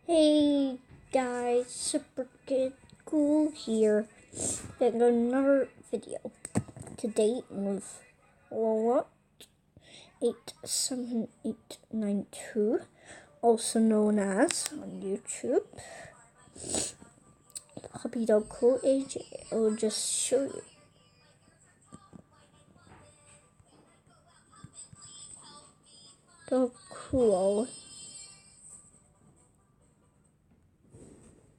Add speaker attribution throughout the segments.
Speaker 1: Hey guys, Super Kid Cool here. Got another video today with lola87882, also known as on YouTube Puppy Dog Cool AJ. I'll just show you. Dog Cool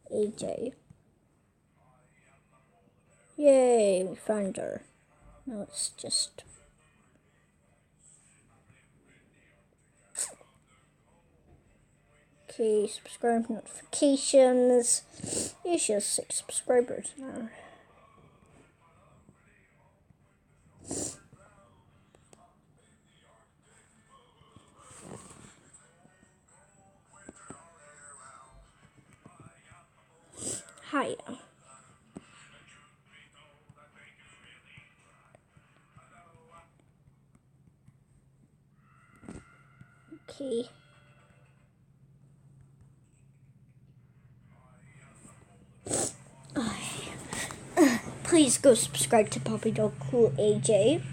Speaker 1: AJ. Yay, we found her. Now it's just okay, subscribe notifications. It's just 6 subscribers now. Hi. Okay. Please go subscribe to Puppy Dog Cool AJ.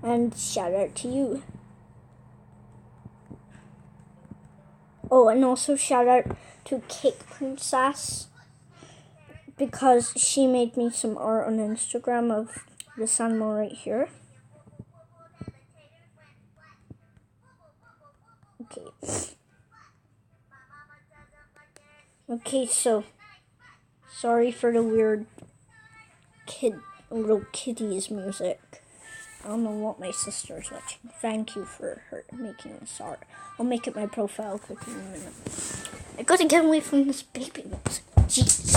Speaker 1: And shout out to you. Oh, and also shout out to Cake Princess, because she made me some art on Instagram of this animal right here. Okay. Okay, so sorry for the weird little kitties music. I don't know what my sister's watching. Thank you for her making this art. I'll make it my profile quickly in a minute. I gotta get away from this baby music. Jeez.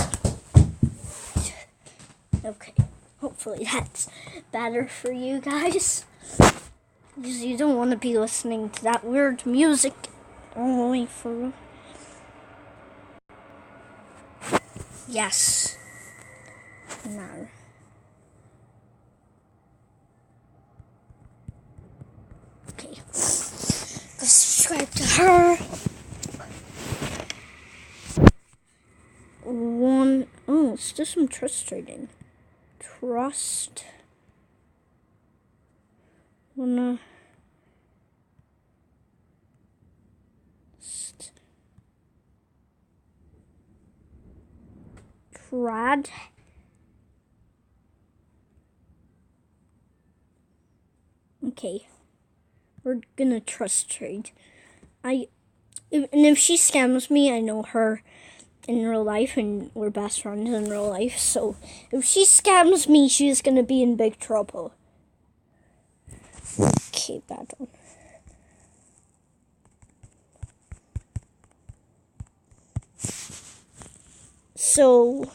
Speaker 1: Okay. Hopefully that's better for you guys, because you don't want to be listening to that weird music all the way through. Yes. No. Okay. Go subscribe to her. Oh, let's do some trust trading. Trust. Trad. Okay. We're gonna trust trade. If she scams me, I know her in real life, and we're best friends in real life. So if she scams me, she's gonna be in big trouble. Okay, bad one. So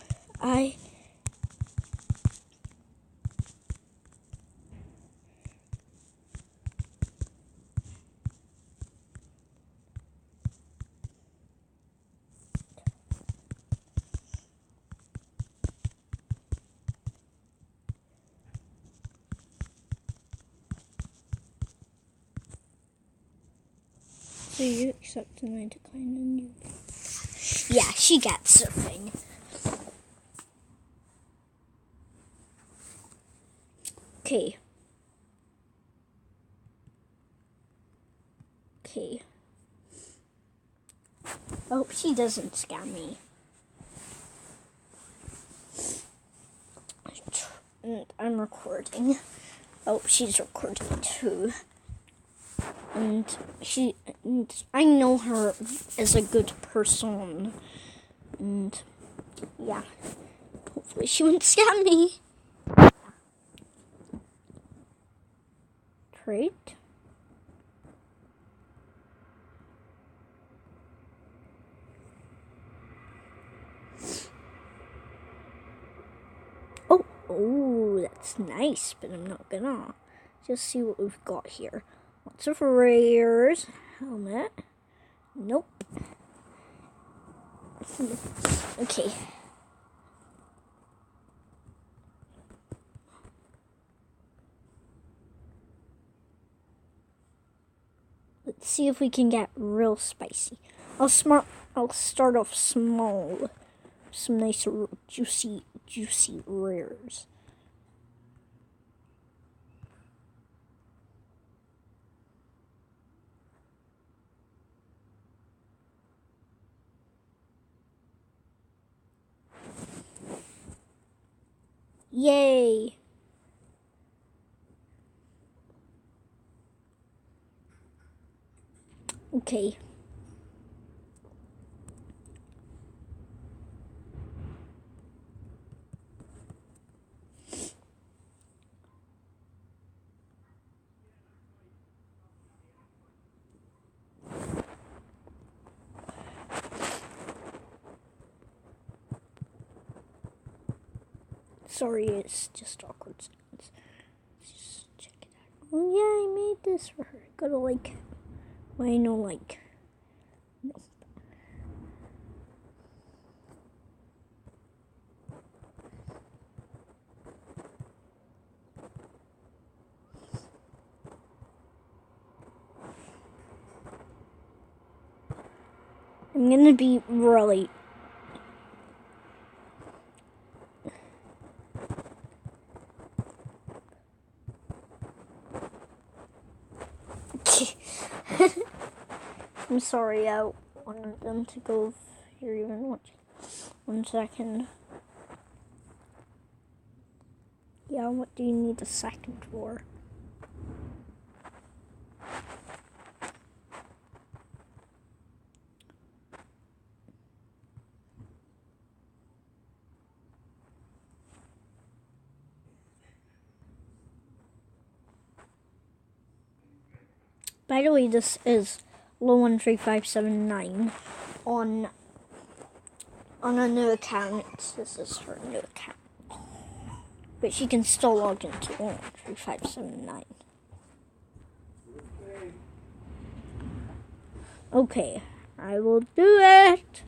Speaker 1: so you accept and I decline, and you. Yeah, she gets the thing. Okay. Okay. I hope she doesn't scam me. And I'm recording. Oh, she's recording too. And I know her as a good person. And yeah, hopefully she won't scam me. Trade. Oh, that's nice, but I'm not gonna. Just see what we've got here. Lots of rares. Helmet. Nope. Okay. Let's see if we can get real spicy. I'll start off small. Some nice juicy rares. Yay! Okay. Sorry, it's just awkward sounds. Let's just check it out. Oh yeah, I made this for her. Gotta like it. Why no like? No. I'm gonna be really. I'm sorry, I wanted them to go if you're even watching. 1 second. Yeah, what do you need a second for? By the way, this is lola87882 on a new account. This is her new account. But she can still log into lola87882. Okay, I will do it.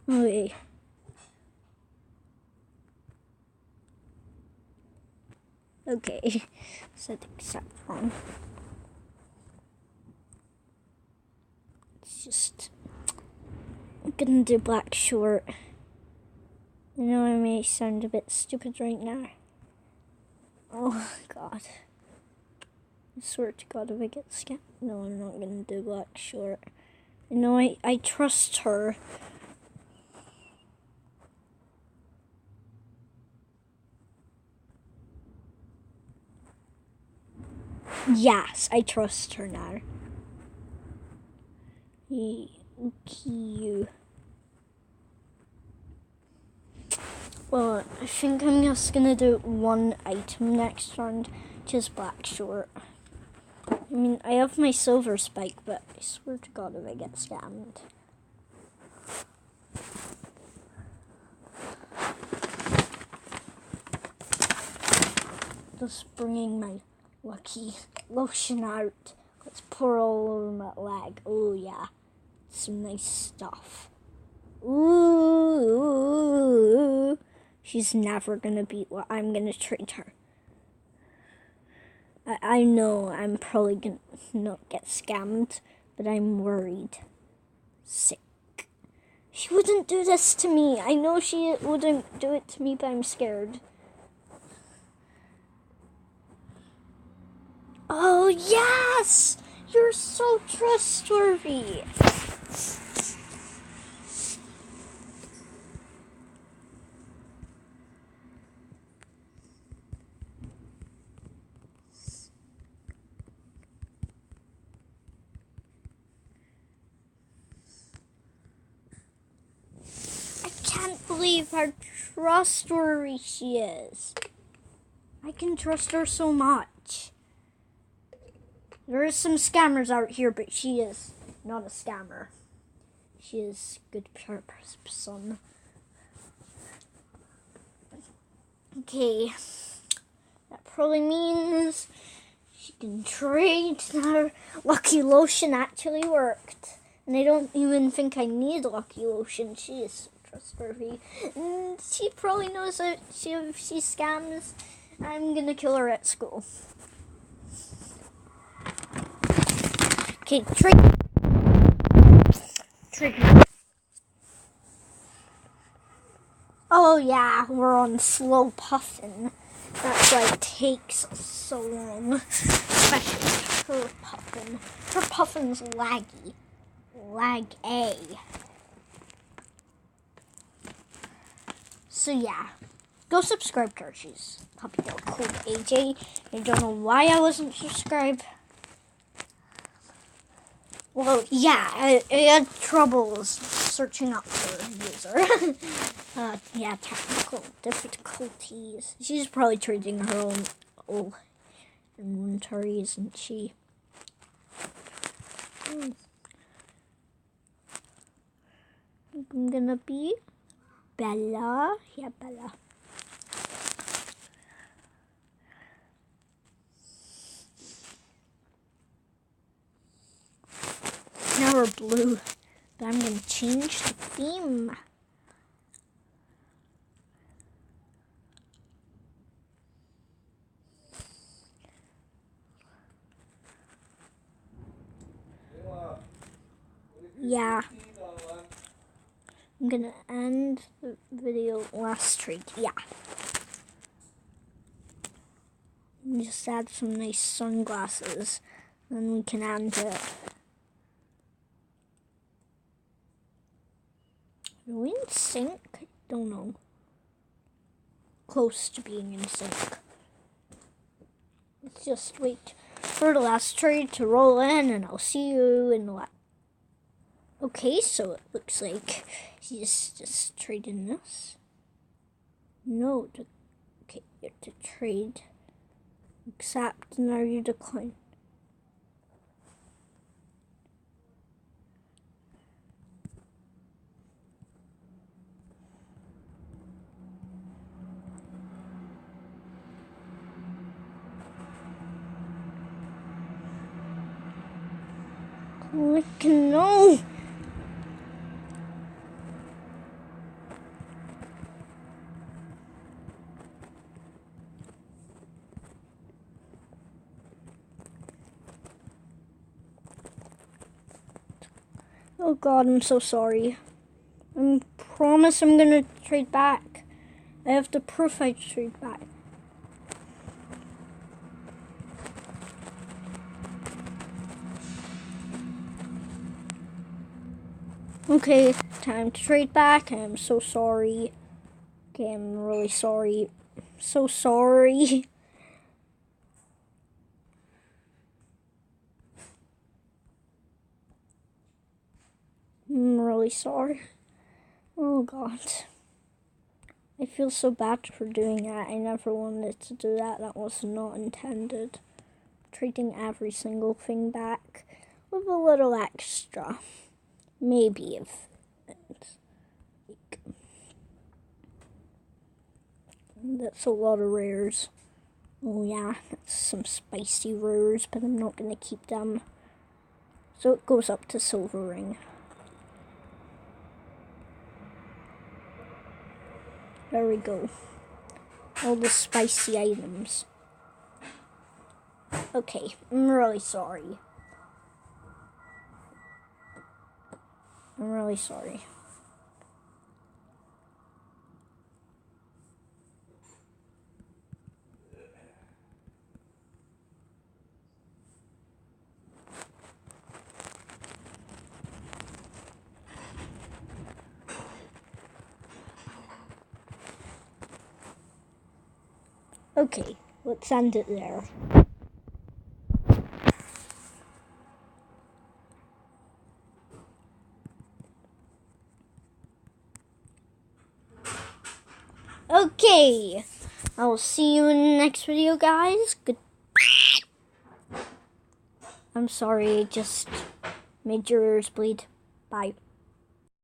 Speaker 1: Okay. Okay, said accept wrong. It's just, I'm gonna do black short. I know I may sound a bit stupid right now. Oh God. I swear to God if I get scammed. No, I'm not gonna do black short. You know, I trust her. Yes, I trust her now. Okay. Well, I think I'm just gonna do one item next round, just black short. I mean, I have my silver spike, but I swear to God if I get scammed. Just bringing my lucky lotion out. Let's pour all over my leg. Oh yeah, some nice stuff. Ooh, she's never gonna beat what I'm gonna trade her. I know I'm probably gonna not get scammed, but I'm worried. Sick. She wouldn't do this to me. I know she wouldn't do it to me, but I'm scared. Oh, yes! You're so trustworthy. I can't believe how trustworthy she is. I can trust her so much. There is some scammers out here, but she is not a scammer. She is a good person. Okay, That probably means she can trade. Her lucky lotion actually worked. And I don't even think I need lucky lotion. She is so trustworthy. And she probably knows that if she scams, I'm gonna kill her at school. Okay, trade. Oh yeah, we're on slow puffin. That's why it takes so long. Especially her puffin. Her puffin's laggy. Lag A. So yeah. Go subscribe to her. She's puppy dog called AJ. I don't know why I wasn't subscribed. Well, yeah, I had troubles searching up her user. Yeah, technical difficulties. She's probably trading her own inventory, isn't she? I'm gonna be Bella. Yeah, Bella. Now we're blue, but I'm gonna change the theme. Yeah. I'm gonna end the video last trade. Yeah. Just add some nice sunglasses, then we can end it. Are we in sync? I don't know. Close to being in sync. Let's just wait for the last trade to roll in, and I'll see you in the last. Okay, so it looks like he's just trading this. No, okay, you have to trade. Accept, now you decline. Click no. Oh God, I'm so sorry. I promise I'm gonna trade back. I have the proof I trade back. Okay, time to trade back. I'm so sorry. Okay, I'm really sorry. So sorry. I'm really sorry. Oh God. I feel so bad for doing that. I never wanted to do that. That was not intended. Trading every single thing back with a little extra. Maybe if it's like, that's a lot of rares. Oh yeah, that's some spicy rares, but I'm not gonna keep them. So it goes up to silver ring. There we go. All the spicy items. Okay, I'm really sorry. I'm really sorry. Okay, let's end it there. Okay, I will see you in the next video, guys. Good. I'm sorry, just made your ears bleed. Bye.